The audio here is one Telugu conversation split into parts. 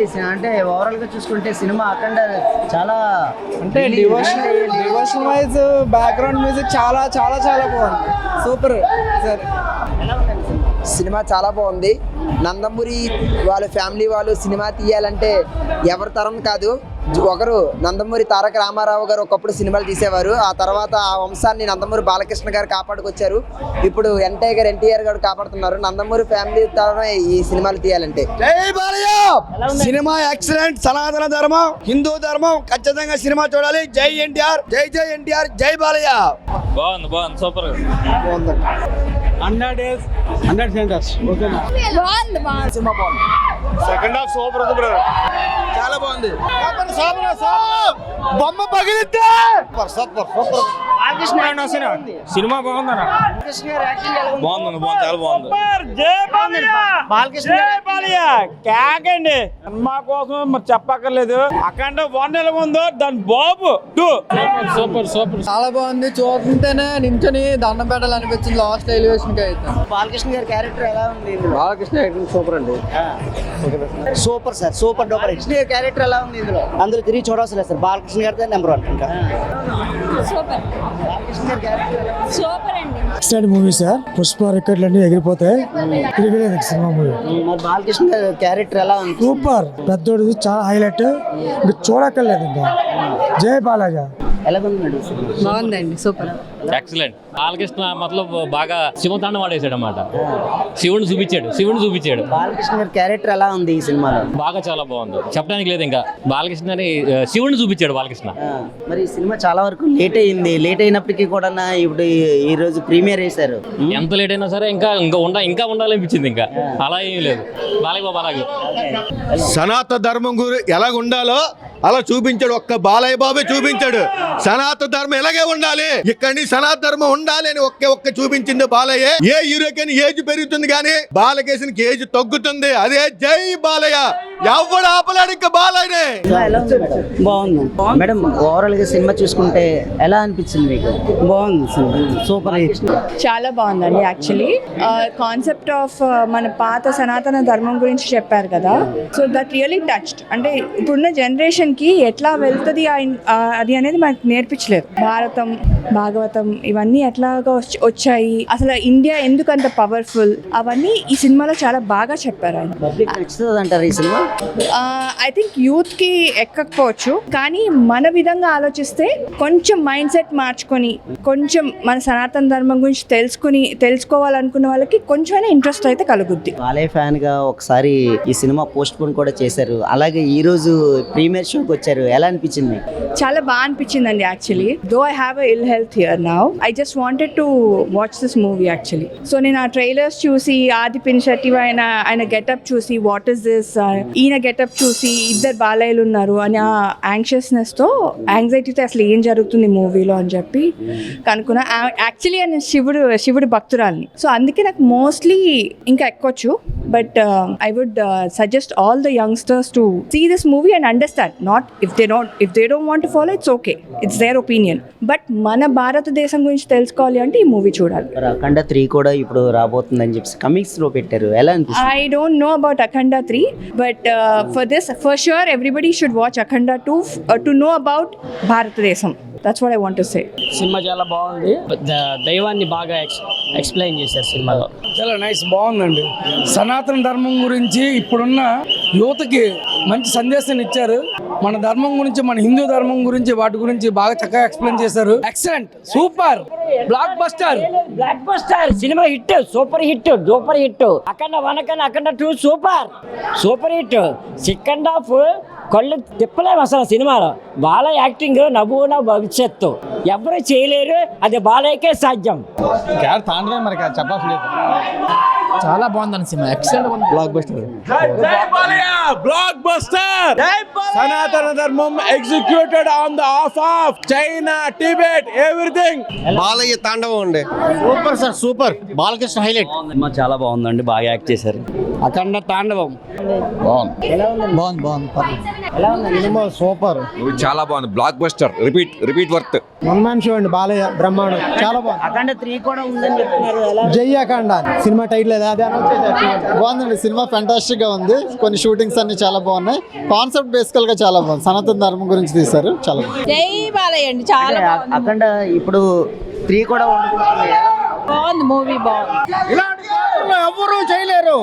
ఉంది అంటే ఓవరాల్ గా చూసుకుంటే సినిమా అఖండ చాలా అంటే డివోషన్ వైజ్ బ్యాక్గ్రౌండ్ మ్యూజిక్ చాలా చాలా చాలా బాగుంది. Super sir. సినిమా చాలా బాగుంది. నందమూరి వాళ్ళ ఫ్యామిలీ వాళ్ళు సినిమా తీయాలంటే ఎవరి తరం కాదు. ఒకరు నందమూరి తారక రామారావు గారు ఒకప్పుడు సినిమాలు తీసేవారు. ఆ తర్వాత ఆ వంశాన్ని నందమూరి బాలకృష్ణ గారు కాపాడుకొచ్చారు. ఇప్పుడు ఎన్టీఆర్ గారు కాపాడుతున్నారు. నందమూరి ఫ్యామిలీ తరమే ఈ సినిమాలు తీయాలంటే. జై బాలయ్య సినిమా ఎక్సలెంట్. సనాతన ధర్మం, హిందూ ధర్మం ఖచ్చితంగా సినిమా చూడాలి. జై ఎన్టీఆర్, జై జై ఎన్టీఆర్, జై బాలయ్య. బాగుంది సూపర్. 100 days 100 centers. సినిమా బాగుంది. సెకండ్ హాఫ్ సూపర్ ఉంది బ్రదర్. చాలా బాగుంది. బొమ్మ పగిలితే సూపర్ సూపర్. సినిమా బాగుందన్న. బాగుంది చాలా బాగుంది. కేకండి సినిమా కోసం మరి చెప్పక్కర్లేదు. అఖండ 1 నెల ముందు దాని బాబు 2 సూపర్ సూపర్ చాలా బాగుంది. చూస్తుంటేనే నించొని దండం పెట్టాలనిపించింది లాస్ట్ ఎలివేషన్ కి అయితే. బాలకృష్ణ గారి క్యారెక్టర్ ఎలా ఉంది? బాలకృష్ణ యాక్టింగ్ సూపర్ అండి. Super sir, super duper. Krishna గారి క్యారెక్టర్ ఎలా ఉంది ఇందులో? అందులో తిరిగి చూడవసలేదు సార్. బాలకృష్ణ గారితో నెంబర్ 1 ఇంకా. సూపర్. బాలకృష్ణ గారి క్యారెక్టర్ సూపర్ అండి. Excellent movie sir. పుష్ప రికార్డులు అన్ని ఎగిరిపోతాయి. Cinema movie. మరి బాలకృష్ణ గారి క్యారెక్టర్ ఎలా ఉంది? సూపర్. పెద్దోడిది చాలా హైలైట్. ఇంకా చూడక్కర్లేదు ఇంకా. జై బాలాజీ. ఎలా ఉంది? బాగుందండి. సూపర్. ఎక్సలెంట్. బాలకృష్ణ మతలబ్ బాగా శివతాండం ఆడేసాడు అన్నమాట. శివుని చూపించాడు. బాలకృష్ణ గారి క్యారెక్టర్ ఎలా ఉంది ఈ సినిమాలో? బాగా చాలా బాగుంది. చెప్పడానికి లేదు ఇంకా. బాలకృష్ణని శివుని చూపించాడు బాలకృష్ణ. మరి ఈ సినిమా చాలా వరకు లేట్ అయింది. లేట్ అయినప్పటికీ కూడా ఇప్పుడు ఈ రోజు ప్రీమియర్ చేశారు. ఎంత లేట్ అయినా సరే ఇంకా ఉండాలనిపించింది. ఇంకా అలా ఏం లేదు. బాలయ్య బాబు అలాగే సనాతన ధర్మం గురి ఎలాగ ఉండాలో అలా చూపించాడు. ఒక్క బాలయ్య బాబే చూపించాడు. సనాతన ధర్మం ఎలాగే ఉండాలి, ఇక్కడి సనాతన ధర్మం ఉండాలి అని ఒక్క చూపించింది బాలయ్య. ఏ హీరోకి ఏజ్ పెరుగుతుంది కానీ బాలకేశన్కి ఏజ్ తగ్గుతుంది. అదే జై బాలయ్య. ఎవడు ఆపలేడు ఇంకా బాలయ్యనే. బాగుంది మేడం. ఓవరాల్ గా సినిమా చూసుకుంటే ఎలా అనిపించింది మీకు? బాగుంది. Super hit. చాలా బాగుందండి. యాక్చువల్లీ కాన్సెప్ట్ ఆఫ్ మన పాత సనాతన ధర్మం గురించి చెప్పారు కదా. So that really touched. అంటే ఇప్పుడున్న జనరేషన్ కి ఎట్లా వెళ్తుంది అది అనేది మనకు నేర్పించలేదు. భారతం, భాగవతం ఇవన్నీ ఎట్లాగా వచ్చాయి, అసలు ఇండియా ఎందుకు అంత పవర్ఫుల్, అవన్నీ ఈ సినిమాలో చాలా బాగా చెప్పారు ఆయన. అంటారు ఈ సినిమా. ఐ థింక్ యూత్ కి ఎక్కకపోవచ్చు, కానీ మన విధంగా ఆలోచిస్తే కొంచెం మైండ్ సెట్ మార్చుకొని కొంచెం మన సనాతన ధర్మం గురించి తెలుసుకోవాలనుకున్న వాళ్ళకి కొంచెమైనా ఇంట్రెస్ట్ అయితే కలుగుద్ది. బాలయ్య ఫ్యాన్ గా ఒకసారి ఈ సినిమా పోస్ట్ పోన్ కూడా చేశారు. అలాగే ఈ రోజు ప్రీమియర్ షోకి వచ్చారు. ఎలా అనిపించింది? చాలా బాగా అనిపించిందండి. Actually though I have a ill health here now, I just wanted to watch this movie actually. So నేను ఆ ట్రైలర్స్ చూసి, ఆది పినిశెట్టి ఆయన గెటప్ చూసి, వాట్ ఇస్ దిస్, ఈయన గెటప్ చూసి, ఇద్దరు బాలయ్యలు ఉన్నారు అని ఆ యాంగ్షియస్నెస్తో, యాంగ్జైటీతో అసలు ఏం జరుగుతుంది మూవీలో అని చెప్పి కనుక్కున్నా. యాక్చువల్లీ ఆయన శివుడు భక్తురాల్ని. సో అందుకే నాకు మోస్ట్లీ ఇంకా ఎక్కొచ్చు. But I would suggest all the youngsters to see this movie and understand. Not if they don't want to follow, it's okay, it's their opinion. But మన భారతదేశం గురించి తెలుసుకోవాలి అంటే ఈ మూవీ చూడాలి. అఖండ 3 కూడా ఇప్పుడు రాబోతుందని చెప్పి కమింగ్స్ లో పెట్టారు. ఎలా అనిపిస్తుంది? I don't know about Akhanda 3, but for sure everybody should watch Akhanda 2 to know about Bharatadesam. That's what I want to say. Cinema చాలా బాగుంది. దైవాన్ని బాగా ఎక్స్ప్లెయిన్ చేశారు సినిమాలో. చాలా నైస్, బాగుందండి. సనాతన ధర్మం గురించి ఇప్పుడున్న యువతకి మంచి సందేశాన్ని ఇచ్చారు. మన ధర్మం గురించి, మన హిందూ ధర్మం గురించి, వాటి గురించి బాగా చక్కగా ఎక్స్ప్లెయిన్ చేశారు. Excellent, super, blockbuster cinema hit, super hit. Akhanda 1 కన్నా Akhanda 2 super hit. Second half కళ్ళు తిప్పలేము అసలు సినిమాలో. బాలయ్య యాక్టింగ్ నవ్వున భవిష్యత్తు ఎవరు చేయలేరు, అది బాలయ్యకే సాధ్యం. చాలా బాగుందని cinema. Excellent, block buster. Block buster. సనాతన ధర్మం executed on the of of China, Tibet, everything. Balayya తాండవం అండి. Super sir, super. Balakrishna highlight. Cinema చాలా బాగుందండి, బాగా యాక్ట్ చేశారు. అఖండ తాండవం బాగుంది. సినిమా సూపర్, చాలా బాగుంది. Block buster, repeat worth. One man show అండి. బాలయ్య బ్రహ్మాండం, చాలా బాగుంది. అఖండ 3 కూడా ఉందని చెప్తున్నారు. జై అఖండ సినిమా టైటిల్ అదే బాగుందండి. సినిమా ఫ్యాంటాస్టిక్ గా ఉంది. కొన్ని షూటింగ్స్ అన్ని చాలా బాగున్నాయి. కాన్సెప్ట్ బేసికల్ గా చాలా బాగుంది. సనాతన ధర్మం గురించి తీశారు, చాలా బాగుంది. జై బాలయ్య అండి, చాలా అఖండ ఇప్పుడు 3 కూడా ఉండబోతుంది. బాగుంది మూవీ, బాగుంది. ఎవరు చేయలేరు,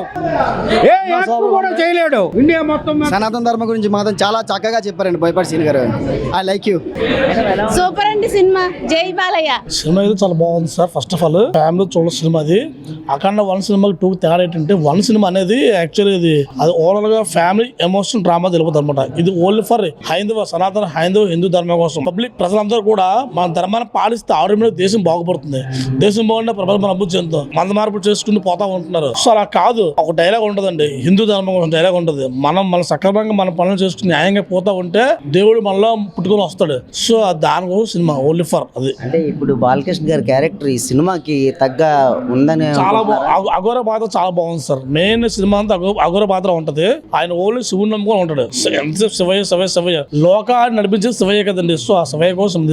ఏ యాక్టర్ కూడా చేయలేడు ఇండియా మొత్తం. సనాతన ధర్మం గురించి మాత్రం చాలా చక్కగా చెప్పారండి బోయపాటి సీన్ గారు. I like you. సూపర్ అండి సినిమా. జై బాలయ్య. సినిమా అయితే చాలా బాగుంది sir. First of all family చూడ సినిమా అది. అఖండ 1 సినిమాకి 2 తేడా ఏంటంటే 1 సినిమా అనేది యాక్చువల్లీ అది ఓవరాల్ గా ఫ్యామిలీ ఎమోషన్ డ్రామా తెలుపుతుంది అనమాట. ఇది ఓన్లీ ఫర్ సనాతన హిందూ ధర్మం కోసం. పబ్లిక్ ప్రజలందరూ కూడా మన ధర్మాన్ని పాలిస్తే ఆటోమేటిక్ దేశం బాగుపడుతుంది. దేశం బాగుంటే ప్రపంచం అభివృద్ధి చెందుతాం. మంద మార్పులు చేసుకుంటూ పోతా ఉంటున్నారు. సో అలా కాదు, ఒక డైలాగ్ ఉంటుందండి, హిందూ ధర్మం కోసం డైలాగ్ ఉంటుంది. మన సక్రమంగా మన పనులు చేసుకుని న్యాయంగా పోతా ఉంటే దేవుడు మనలో పుట్టుకొని వస్తాడు. సో దానికోసం సినిమా ఓన్లీ ఫర్ అది. అంటే ఇప్పుడు బాలకృష్ణ గారి క్యారెక్టర్ ఈ సినిమాకి తగ్గ ఉందని చాలా అఘోర పాత్ర చాలా బాగుంది సార్. మెయిన్ సినిమా అంతా అఘోర పాత్ర ఉంటది. ఆయన ఓన్లీ శివుని నమ్ముకొని ఉంటాడు. ఎంతసేపు శివయ్య లోకాన్ని నడిపించేది శివయ్య కదండి. సో ఆ శివయ్య కోసం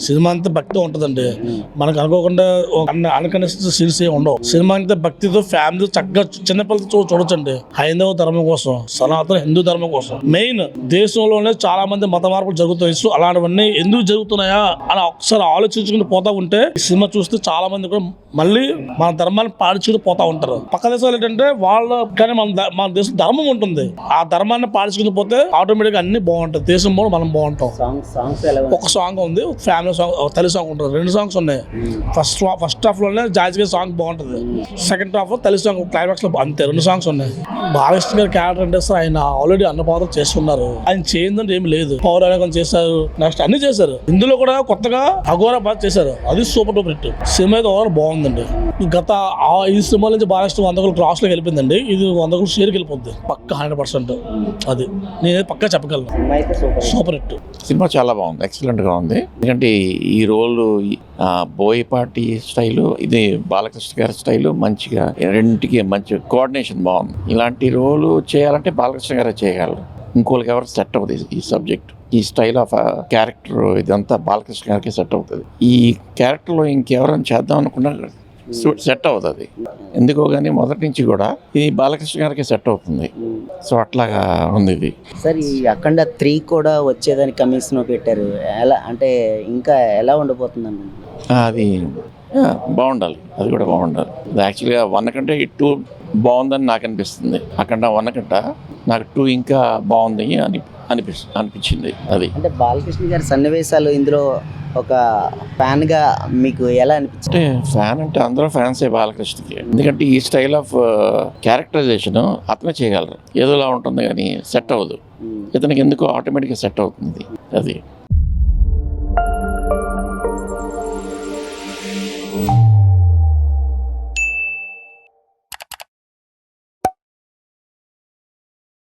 సినిమా అంతా భక్తి ఉంటదండి. మనకు అనుకోకుండా అన్కనెక్టెడ్ సీన్స్ ఉండవు. సినిమా అంతా భక్తితో ఫ్యామిలీ చక్కగా చిన్నపిల్లలతో చూడొచ్చండి. హైందవ ధర్మం కోసం, సనాతన హిందూ ధర్మం కోసం. మెయిన్ దేశంలోనే చాలా మంది మత మార్పులు జరుగుతాయి. సో అలాంటివన్నీ ఎందుకు జరుగుతున్నాయా అని ఒకసారి ఆలోచించుకుని పోతా ఉంటే ఈ సినిమా చూస్తే చాలా మంది కూడా మళ్ళీ మన ధర్మాన్ని పాటించుకుని పోతా ఉంటారు. పక్క దేశాలు ఏంటంటే వాళ్ళ కానీ మన దేశం ధర్మం ఉంటుంది. ఆ ధర్మాన్ని పాటించుకుని పోతే ఆటోమేటిక్ గా అన్ని బాగుంటాయి. దేశం కూడా మనం బాగుంటాం. ఒక సాంగ్ ఉంది, ఫ్యామిలీ సాంగ్, తల్లి సాంగ్ ఉంటుంది. 2 సాంగ్స్ ఉన్నాయి. ఫస్ట్ హాఫ్ లోనే జాజిగా సాంగ్ బాగుంటుంది. సెకండ్ హాఫ్ తల్లి సాంగ్ క్లైమాక్స్ లో అంతే. 2 సాంగ్స్ ఉన్నాయి. బాలకృష్ణ గారి క్యారెక్టర్ అంటే సార్ ఆయన ఆల్రెడీ అన్న పాత్ర చేస్తున్నారు. ఆయన చేయిందంటే ఏమి లేదు. పౌరాణికం చేశారు, నెక్స్ట్ అన్ని చేశారు. ఇందులో కూడా కొత్తగా అఘోర పాత్ర చేశారు. అది సూపర్ డూపర్ హిట్. సినిమా అయితే ఓవర్ బాగుందండి. గత 5 సినిమాల నుంచి బాలకృష్ణ 100 క్రాస్ లోకి వెళ్ళిపోయిందండి. ఇది 100 షేర్కి వెళ్ళిపోద్ది పక్క 100%. అది నేను పక్కా చెప్పగలను. Super hit. సినిమా చాలా బాగుంది, ఎక్సలెంట్ గా ఉంది. ఎందుకంటే ఈ రోల్ బోయపాటి స్టైలు, ఇది బాలకృష్ణ గారి స్టైలు మంచిగా రెండింటికి మంచి కోఆర్డినేషన్ బాగుంది. ఇలాంటి రోలు చేయాలంటే బాలకృష్ణ గారే చేయగలరు. ఇంకోళ్ళకి ఎవరు సెట్ అవుతుంది ఈ సబ్జెక్ట్, ఈ స్టైల్ ఆఫ్ క్యారెక్టర్. ఇదంతా బాలకృష్ణ గారికి సెట్ అవుతుంది. ఈ క్యారెక్టర్లో ఇంకెవరైనా చేద్దాం అనుకున్నా సెట్ అవుతుంది. ఎందుకో కానీ మొదటి నుంచి కూడా ఇది బాలకృష్ణ గారికి సెట్ అవుతుంది. సో అట్లాగా ఉంది ఇది. సార్ ఈ అఖండ 3 కూడా వచ్చేదని కమిషన్ పెట్టారు. ఎలా అంటే ఇంకా ఎలా ఉండబోతుందండి? అది బాగుండాలి, అది కూడా బాగుండాలి. అది యాక్చువల్గా 1 కంటే 2 బాగుందని నాకు అనిపిస్తుంది. అఖండ 1 కంటే నాకు 2 ఇంకా బాగుంది అనిపించింది. అది అంటే బాలకృష్ణ గారి సన్నివేశాలు ఇందులో ఒక ఫ్యాన్ గా మీకు ఎలా అనిపించింది? అంటే ఫ్యాన్ అంటే అందరూ ఫ్యాన్సే బాలకృష్ణకి. ఎందుకంటే ఈ స్టైల్ ఆఫ్ క్యారెక్టరైజేషన్ అతనే చేయగలరు. ఏదోలా ఉంటుంది కానీ సెట్ అవ్వదు. ఇతనికి ఎందుకో ఆటోమేటిక్గా సెట్ అవుతుంది అది.